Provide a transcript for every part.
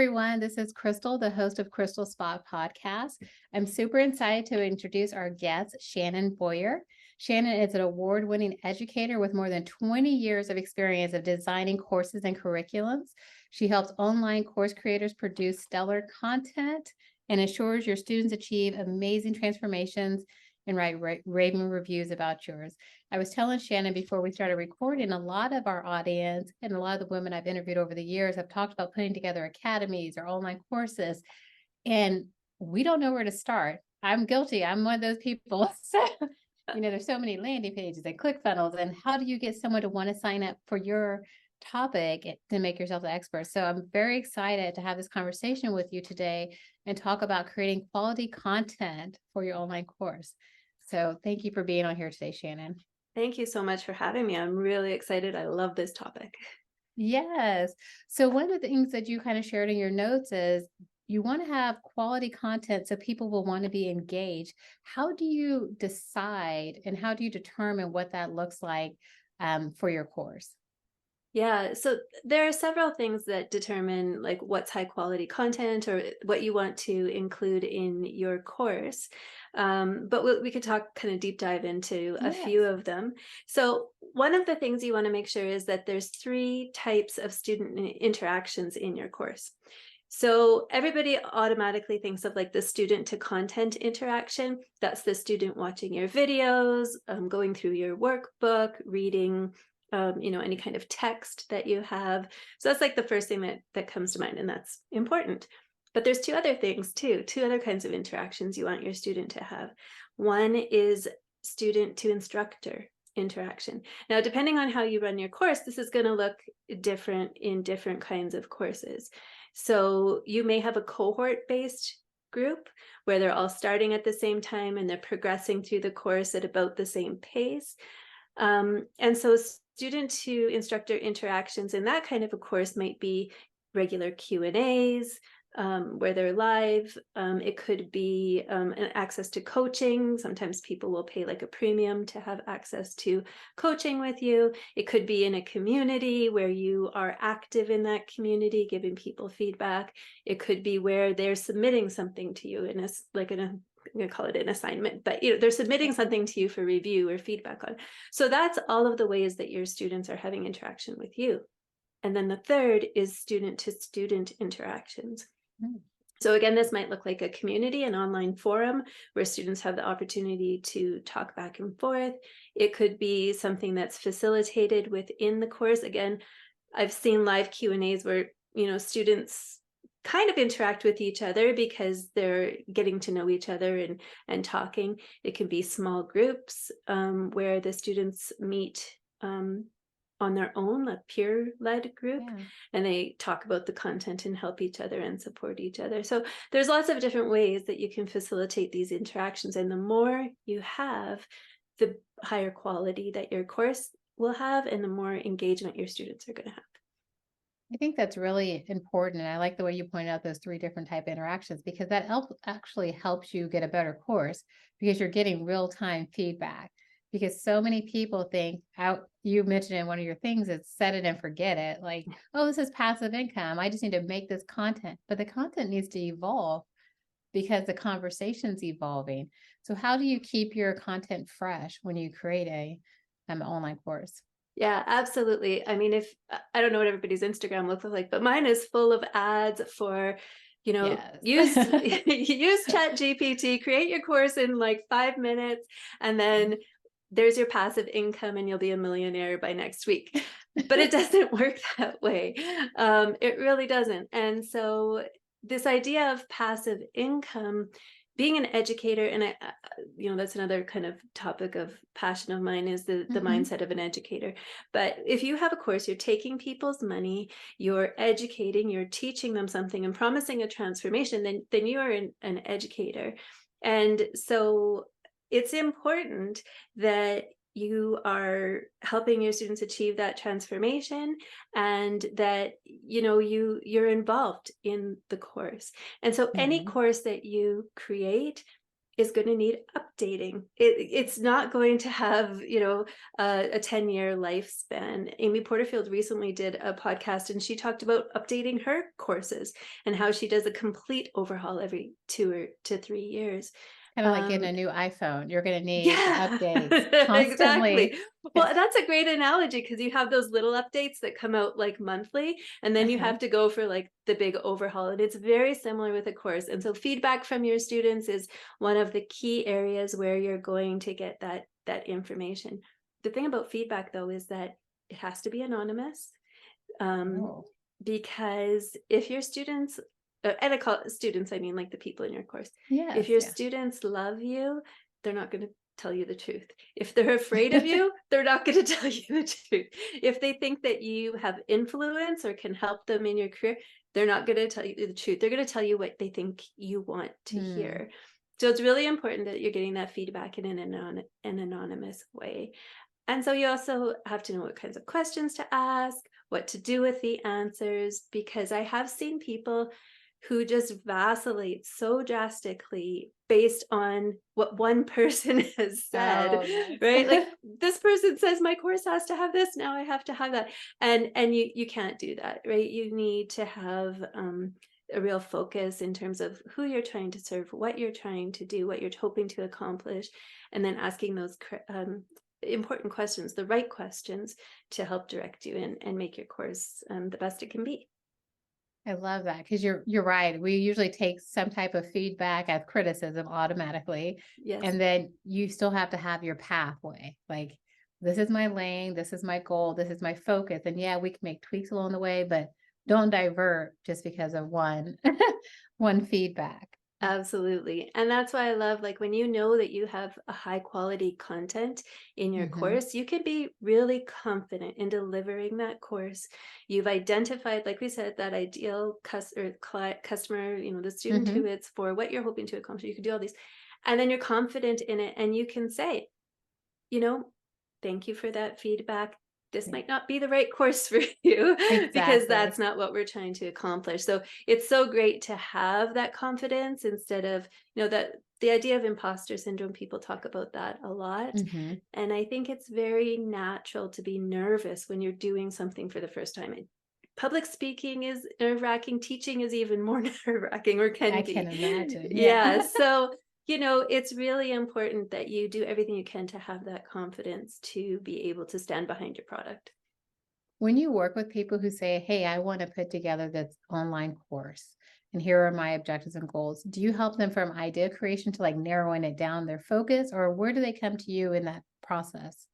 everyone. This is Crystal, the host of Crystal Spot Podcast. I'm super excited to introduce our guest, Shannon Boyer. Shannon is an award-winning educator with more than 20 years of experience of designing courses and curriculums. She helps online course creators produce stellar content and ensures your students achieve amazing transformations and write raving reviews about yours. I was telling Shannon before we started recording, a lot of our audience and a lot of the women I've interviewed over the years have talked about putting together academies or online courses, and we don't know where to start. I'm guilty. I'm one of those people. So, there's so many landing pages and ClickFunnels, and how do you get someone to want to sign up for your topic to make yourself the expert? So I'm very excited to have this conversation with you today and talk about creating quality content for your online course. So thank you for being on here today, Shannon. Thank you so much for having me. I'm really excited. I love this topic. Yes. So one of the things that you kind of shared in your notes is you want to have quality content so people will want to be engaged. How do you decide and how do you determine what that looks like for your course? Yeah, so there are several things that determine like what's high quality content or what you want to include in your course. But we could talk kind of deep dive into a few of them. So one of the things you want to make sure is that there's 3 types of student interactions in your course. So everybody automatically thinks of like the student to content interaction. That's the student watching your videos, going through your workbook, reading any kind of text that you have. So that's like the first thing that comes to mind, and that's important. But there's 2 other things too, 2 other kinds of interactions you want your student to have. One is student to instructor interaction. Now, depending on how you run your course, this is going to look different in different kinds of courses. So you may have a cohort-based group where they're all starting at the same time and they're progressing through the course at about the same pace. And so student to instructor interactions in that kind of a course might be regular Q&As, where they're live. It could be an access to coaching. Sometimes people will pay like a premium to have access to coaching with you. It could be in a community where you are active in that community, giving people feedback. It could be where they're submitting something to you I'm going to call it an assignment, but they're submitting something to you for review or feedback on. So that's all of the ways that your students are having interaction with you. And then the third is student to student interactions. So again, this might look like a community, an online forum where students have the opportunity to talk back and forth. It could be something that's facilitated within the course. Again, I've seen live Q&As where, students kind of interact with each other because they're getting to know each other and talking. It can be small groups where the students meet on their own, a peer-led group, and they talk about the content and help each other and support each other. So there's lots of different ways that you can facilitate these interactions, and the more you have, the higher quality that your course will have and the more engagement your students are going to have. I think that's really important. And I like the way you pointed out those 3 different type of interactions, because that actually helps you get a better course because you're getting real-time feedback. Because so many people think you mentioned in one of your things, it's set it and forget it. Like, oh, this is passive income. I just need to make this content, but the content needs to evolve because the conversation's evolving. So how do you keep your content fresh when you create an online course? Yeah, absolutely. I mean, I don't know what everybody's Instagram looks like, but mine is full of ads for, use ChatGPT, create your course in like 5 minutes, and then there's your passive income and you'll be a millionaire by next week. But it doesn't work that way. It really doesn't. And so this idea of passive income, being an educator, and that's another kind of topic of passion of mine, is the mindset of an educator. But if you have a course, you're taking people's money, you're educating, you're teaching them something and promising a transformation, then you are an educator. And so it's important that you are helping your students achieve that transformation and that you're involved in the course. And so any course that you create, is going to need updating. It's not going to have, a 10-year lifespan. Amy Porterfield recently did a podcast and she talked about updating her courses and how she does a complete overhaul every 2 to 3 years. Kind of like getting a new iPhone. You're going to need Yeah, updates exactly. constantly. Well, that's a great analogy because you have those little updates that come out like monthly, and then you Uh-huh. have to go for like the big overhaul. And it's very similar with a course. And so feedback from your students is one of the key areas where you're going to get that information. The thing about feedback though is that it has to be anonymous. Um, Oh, because if your students, and I call it students, I mean like the people in your course, if yes. your Yeah. students love you, they're not going to tell you the truth. If they're afraid of you, they're not going to tell you the truth. If they think that you have influence or can help them in your career, they're not going to tell you the truth. They're going to tell you what they think you want to Hmm. hear. So it's really important that you're getting that feedback in an anonymous way. And so you also have to know what kinds of questions to ask, what to do with the answers, because I have seen people who just vacillate so drastically based on what one person has said, Oh, yes. right? Like this person says my course has to have this, now I have to have that. And you can't do that, right? You need to have a real focus in terms of who you're trying to serve, what you're trying to do, what you're hoping to accomplish, and then asking those important questions, the right questions to help direct you and make your course the best it can be. I love that because you're right. We usually take some type of feedback as criticism automatically, Yes, and then you still have to have your pathway. Like, this is my lane, this is my goal, this is my focus. And yeah, we can make tweaks along the way, but don't divert just because of one one feedback. absolutely. And that's why I love, like, when you know that you have a high quality content in your Hmm. course, you can be really confident in delivering that course. You've identified, like we said, that ideal customer, the student who Hmm. it's for, what you're hoping to accomplish. You can do all these, and then you're confident in it, and you can say, you know, thank you for that feedback. This Yeah, might not be the right course for you because exactly. that's not what we're trying to accomplish. So it's so great to have that confidence instead of, that the idea of imposter syndrome, people talk about that a lot. Hmm. And I think it's very natural to be nervous when you're doing something for the first time. Public speaking is nerve-wracking, teaching is even more nerve-wracking, or can I can be. imagine. Yeah. Yeah. So it's really important that you do everything you can to have that confidence to be able to stand behind your product. When you work with people who say, "Hey, I want to put together this online course and here are my objectives and goals," do you help them from idea creation to like narrowing it down their focus, or where do they come to you in that process?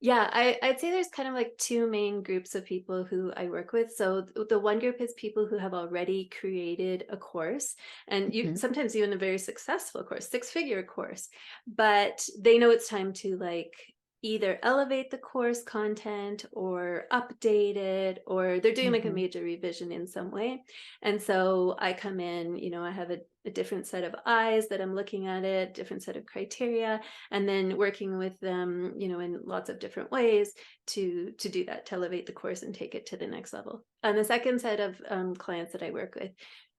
Yeah, I'd say there's kind of like two main groups of people who I work with. So the one group is people who have already created a course, and Mhm. sometimes even a very successful course, six-figure course, but they know it's time to like either elevate the course content or update it, or they're doing like a Mhm. major revision in some way. And so I come in, I have a different set of eyes that I'm looking at it, different set of criteria, and then working with them, in lots of different ways to do that, to elevate the course and take it to the next level. And the second set of clients that I work with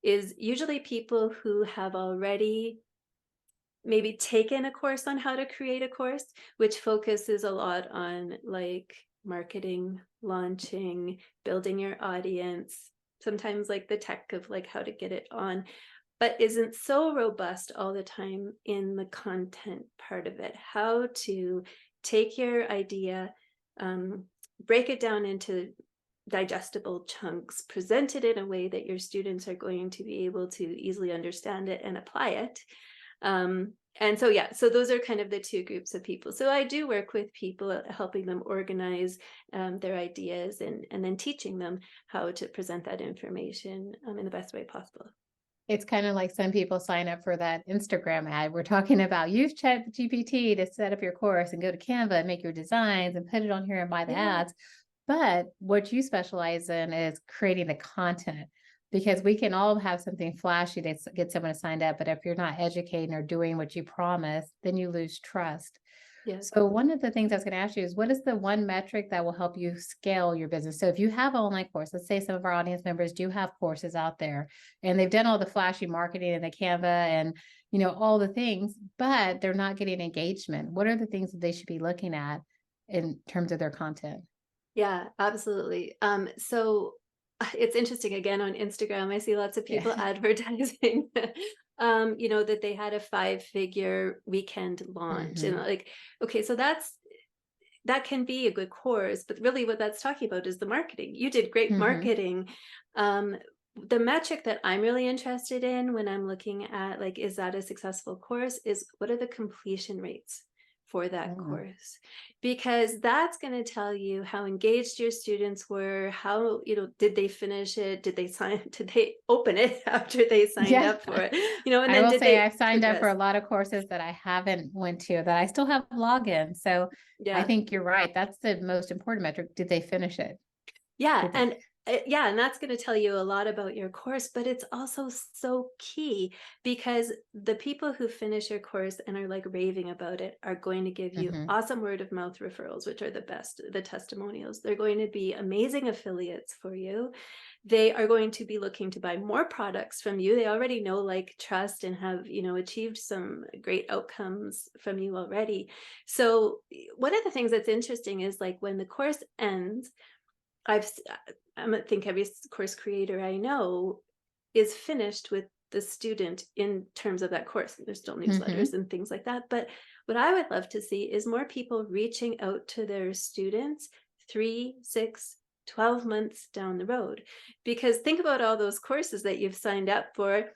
is usually people who have already maybe taken a course on how to create a course, which focuses a lot on like marketing, launching, building your audience, sometimes like the tech of like how to get it on, but isn't so robust all the time in the content part of it. How to take your idea, um, break it down into digestible chunks, present it in a way that your students are going to be able to easily understand it and apply it. And so, yeah, so those are kind of the two groups of people. So I do work with people, helping them organize their ideas and then teaching them how to present that information in the best way possible. It's kind of like some people sign up for that Instagram ad. We're talking about use Chat GPT to set up your course and go to Canva and make your designs and put it on here and buy the Yeah. ads. But what you specialize in is creating the content, because we can all have something flashy to get someone to sign up. But if you're not educating or doing what you promise, then you lose trust. Yes. So one of the things I was going to ask you is, what is the one metric that will help you scale your business? So if you have an online course, let's say some of our audience members do have courses out there and they've done all the flashy marketing and the Canva and, all the things, but they're not getting engagement. What are the things that they should be looking at in terms of their content? Yeah, absolutely. So it's interesting again on Instagram, I see lots of people Yeah. advertising, that they had a 5-figure weekend launch. And Hmm. like, okay, so that can be a good course, but really what that's talking about is the marketing. You did great Hmm. marketing. Um, the metric that I'm really interested in when I'm looking at like, is that a successful course, is what are the completion rates for that Mm. course? Because that's going to tell you how engaged your students were, how, did they finish it? Did they did they open it after they signed Yeah. up for it? And I then will did say they I've signed up for progress? a lot of courses that I haven't went to that I still have login. So I Yeah. think you're right. That's the most important metric. Did they finish it? Yeah, Did they? and yeah, and that's going to tell you a lot about your course, but it's also so key because the people who finish your course and are like raving about it are going to give you Hmm. awesome word of mouth referrals, which are the best, the testimonials. They're going to be amazing affiliates for you. They are going to be looking to buy more products from you. They already know, like, trust and have, achieved some great outcomes from you already. So one of the things that's interesting is like when the course ends, I think every course creator I know is finished with the student in terms of that course. There's still Hmm. newsletters and things like that. But what I would love to see is more people reaching out to their students 3, 6, 12 months down the road. Because think about all those courses that you've signed up for.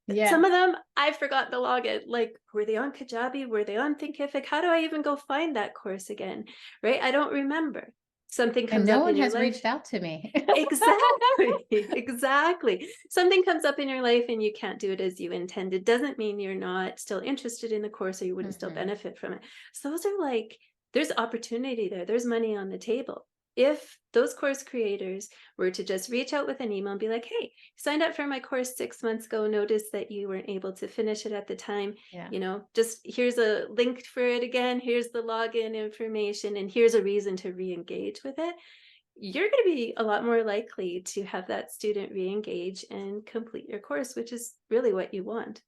Some Yes. of them I forgot the login. Like, were they on Kajabi? Were they on Thinkific? How do I even go find that course again? Right? I don't remember. Something And comes no up in one your has life. reached out to me. Exactly. Exactly. Something comes up in your life and you can't do it as you intended. Doesn't mean you're not still interested in the course or you wouldn't still Hmm. benefit from it. So those are like, there's opportunity there. There's money on the table. If those course creators were to just reach out with an email and be like, hey, signed up for my course 6 months ago, noticed that you weren't able to finish it at the time, Yeah. just here's a link for it again, here's the login information, and here's a reason to re-engage with it, you're going to be a lot more likely to have that student re-engage and complete your course, which is really what you want.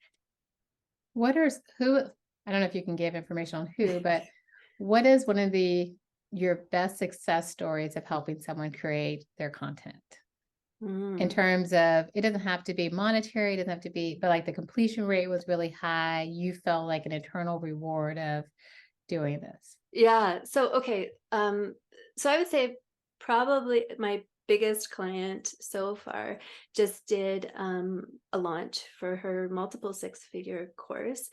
I don't know if you can give information on who, but what is one of your best success stories of helping someone create their content? In Mm. terms of, it doesn't have to be monetary, it doesn't have to be, but like the completion rate was really high. You felt like an eternal reward of doing this. Yeah. So, okay. So I would say probably my biggest client so far just did a launch for her multiple 6-figure course.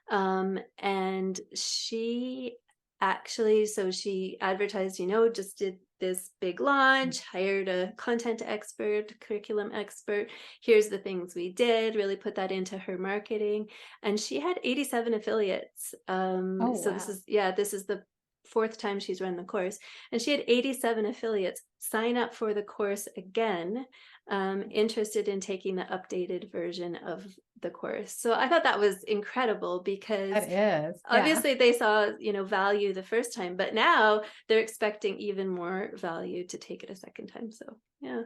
And she actually, so she advertised, just did this big launch, hired a content expert, curriculum expert. Here's the things we did, really put that into her marketing. And she had 87 affiliates. Oh, So this wow. is, yeah, this is the fourth time she's run the course, and she had 87 affiliates sign up for the course again, interested in taking the updated version of the course. So I thought that was incredible because That is, yeah. obviously they saw, value the first time, but now they're expecting even more value to take it a second time. So yeah.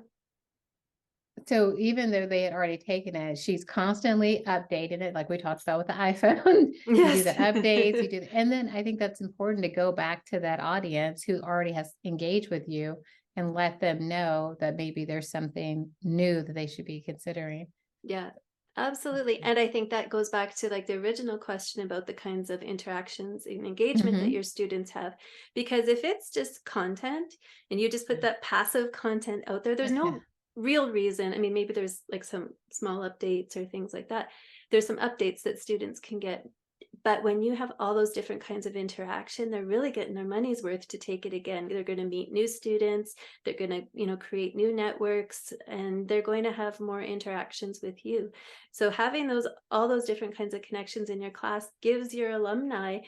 So even though they had already taken it, she's constantly updating it, like we talked about with the iPhone. You do Yes. the updates, and then I think that's important to go back to that audience who already has engaged with you and let them know that maybe there's something new that they should be considering. Yeah, absolutely. And I think that goes back to like the original question about the kinds of interactions and engagement that Mm-hmm. your students have. Because if it's just content and you just put that passive content out there, there's no real reason. I mean, maybe there's like some small updates or things like that. There's some updates that students can get. But when you have all those different kinds of interaction, they're really getting their money's worth to take it again. They're going to meet new students, they're going to, create new networks, and they're going to have more interactions with you. So having all those different kinds of connections in your class gives your alumni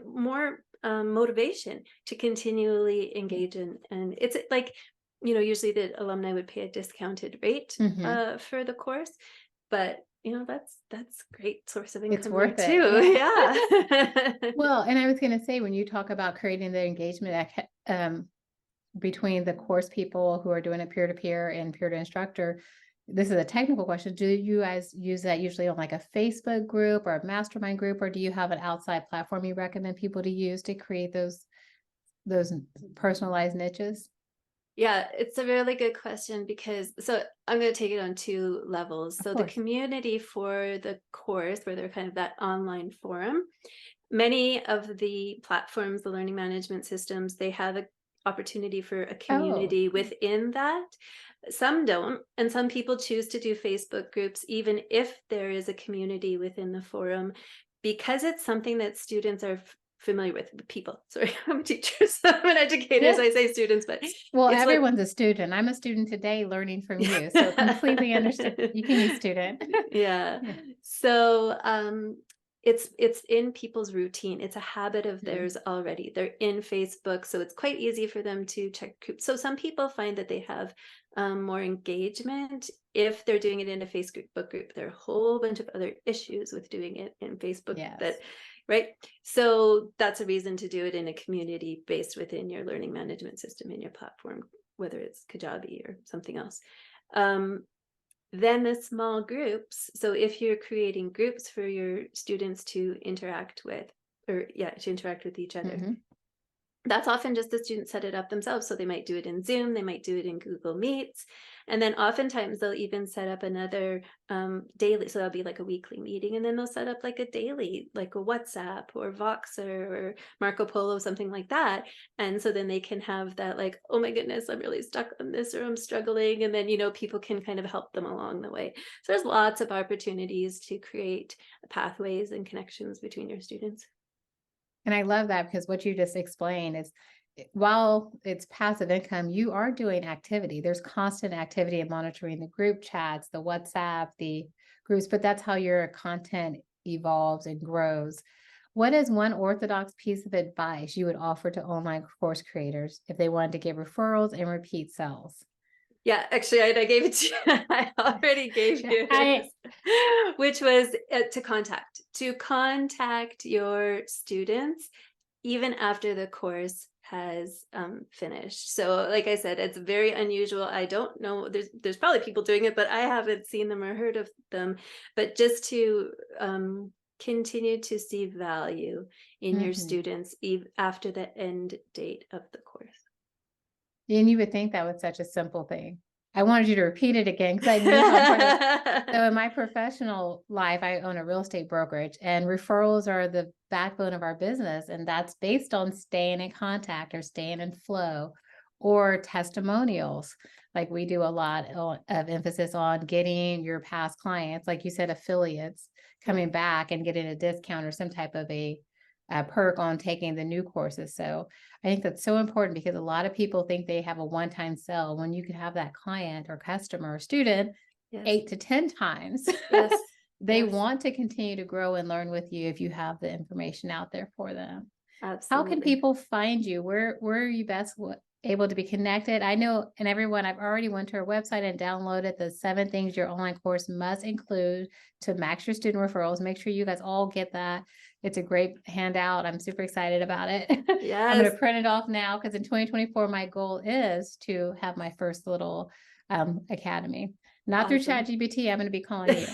more motivation to continually engage in. And it's like, usually the alumni would pay a discounted rate Mm-hmm. for the course, but that's great source of It's income there worth it. too. Yeah. Yeah. Well, and I was going to say, when you talk about creating the engagement between the course people who are doing it peer to peer and peer to instructor, this is a technical question. Do you guys use that usually on like a Facebook group or a mastermind group, or do you have an outside platform you recommend people to use to create those personalized niches? Yeah, it's a really good question because so I'm going to take it on two levels. Of So the course. community for the course, where they're kind of that online forum, many of the platforms, the learning management systems, they have an opportunity for a Oh, community within that. Some don't, and some people choose to do Facebook groups, even if there is a community within the forum, because it's something that students are familiar with. People, sorry, I'm a teacher, so I'm an educator, yeah. so I say students, but Well, it's what everyone's a student. I'm a student today learning from you. So completely understand. You can use student. Yeah. Yeah. So, it's in people's routine. It's a habit of Mhm. theirs already. They're in Facebook, so it's quite easy for them to check groups. So some people find that they have more engagement if they're doing it in a Facebook group. There are a whole bunch of other issues with doing it in Facebook that, Yes. right? So that's a reason to do it in a community based within your learning management system in your platform, whether it's Kajabi or something else. Um, then the small groups. So if you're creating groups for your students to interact with, or yeah, to interact with each other, Hmm. that's often just the students set it up themselves. So they might do it in Zoom, they might do it in Google Meets. And then oftentimes they'll even set up another daily. So that'll be like a weekly meeting. And then they'll set up like a daily, like a WhatsApp or Voxer or Marco Polo, something like that. And so then they can have that like, oh my goodness, I'm really stuck on this or I'm struggling. And then, people can kind of help them along the way. So there's lots of opportunities to create pathways and connections between your students. And I love that because what you just explained is while it's passive income, you are doing activity. There's constant activity and monitoring the group chats, the WhatsApp, the groups, but that's how your content evolves and grows. What is one orthodox piece of advice you would offer to online course creators if they wanted to get referrals and repeat sales? Yeah, actually, I gave it to you. I already gave Yeah, you this, which was to contact your students even after the course has finished. So, like I said, it's very unusual. I don't know. There's probably people doing it, but I haven't seen them or heard of them. But just to continue to see value in your Mhm. students after the end date of the course. And you would think that was such a simple thing. I wanted you to repeat it again because I knew how important it was. So in my professional life, I own a real estate brokerage, and referrals are the backbone of our business. And that's based on staying in contact or staying in flow or testimonials. Like we do a lot of emphasis on getting your past clients, like you said, affiliates Yeah. coming back and getting a discount or some type of a perk on taking the new courses. So I think that's so important because a lot of people think they have a one-time sell when you could have that client or customer or student Yes. 8 to 10 times. Yes. They Yes. want to continue to grow and learn with you if you have the information out there for them. How can Absolutely. people find you? Where are you best able to be connected? I know, and everyone, I've already went to our website and downloaded the 7 things your online course must include to max your student referrals. Make sure you guys all get that. It's a great handout. I'm super excited about it. I'm going Yes. to print it off now because in 2024, my goal is to have my first little academy. Not through Awesome. ChatGPT. I'm going to be calling you.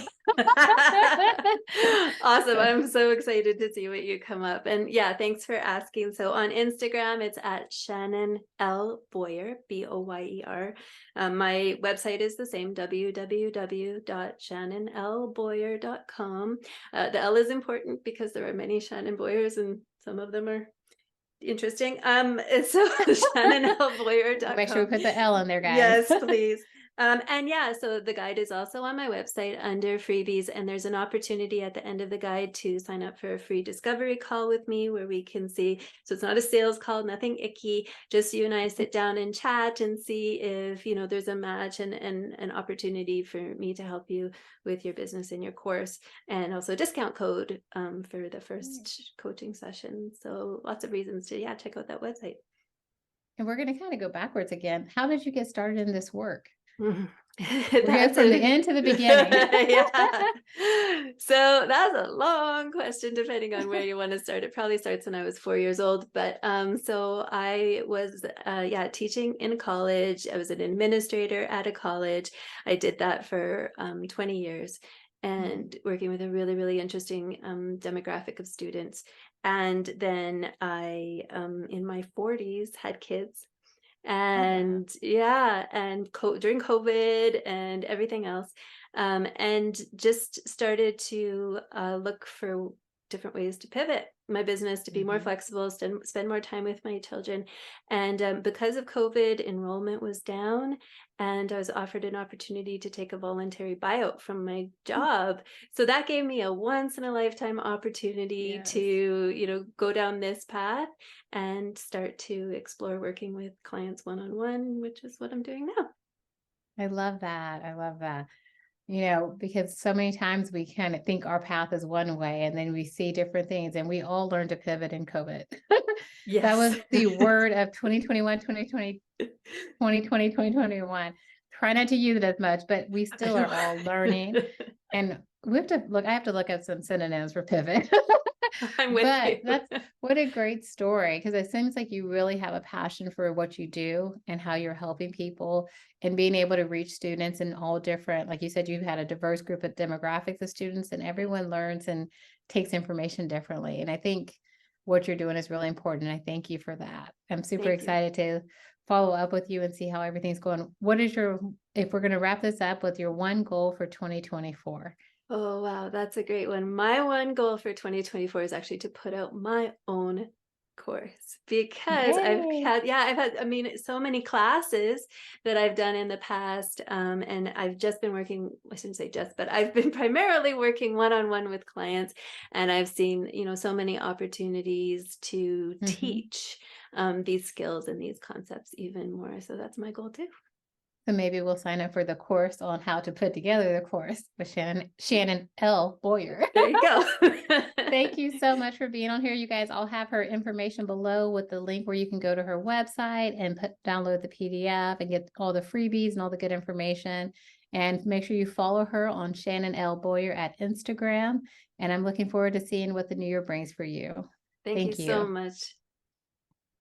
Awesome. I'm so excited to see what you come up. And yeah, thanks for asking. So on Instagram, it's at Shannon L. Boyer, Boyer. My website is the same, www.shannonlboyer.com. The L is important because there are many Shannon Boyers and some of them are interesting. So We'll make sure we shannonlboyer.com. put the L in there, guys. Yes, please. And yeah, so the guide is also on my website under freebies, and there's an opportunity at the end of the guide to sign up for a free discovery call with me where we can see. So it's not a sales call, nothing icky, just you and I sit down and chat and see if there's a match and an opportunity for me to help you with your business and your course, and also a discount code for the first coaching session. So lots of reasons to check out that website. And we're going to kind of go backwards again. How did you get started in this work? We're good from the end to the beginning. Yeah. So that's a long question, depending on where you want to start. It probably starts when I was 4 years old. But so I was, yeah, teaching in college. I was an administrator at a college. I did that for 20 years and working with a really, really interesting demographic of students. And then I, in my 40s, had kids. Oh, wow. And yeah, and during COVID and everything else, and just started to look for different ways to pivot my business to be more Mhm. flexible, spend more time with my children. And because of COVID, enrollment was down, and I was offered an opportunity to take a voluntary buyout from my Mm. job. So that gave me a once in a lifetime opportunity to, Yes. go down this path and start to explore working with clients one-on-one, which is what I'm doing now. I love that. I love that. You know, because so many times we kind of think our path is one way and then we see different things and we all learned to pivot in COVID. That Yes. was the word of 2021, 2020, 2020, 2021. Try not to use it as much, but we I still are know. all learning. And we have to look, I have to look up some synonyms for pivot. I'm with But you. that's what a great story because it seems like you really have a passion for what you do and how you're helping people and being able to reach students in all different, like you said, you had a diverse group of demographics of students and everyone learns and takes information differently. And I think what you're doing is really important. I thank you for that. I'm super Thank you. excited to follow up with you and see how everything's going. What is your, if we're going to wrap this up with your one goal for 2024? Oh, wow, that's a great one. My one goal for 2024 is actually to put out my own course because Yay. I've had, I mean, so many classes that I've done in the past. And I've just been working, I shouldn't say just, but I've been primarily working one-on-one with clients. And I've seen, so many opportunities to Mhm. teach these skills and these concepts even more. So that's my goal too. So maybe we'll sign up for the course on how to put together the course with Shannon L. Boyer. There you go. Thank you so much for being on here, you guys. I'll have her information below with the link where you can go to her website and download the PDF and get all the freebies and all the good information. And make sure you follow her on Shannon L. Boyer at Instagram. And I'm looking forward to seeing what the new year brings for you. Thank you Thank so you. much.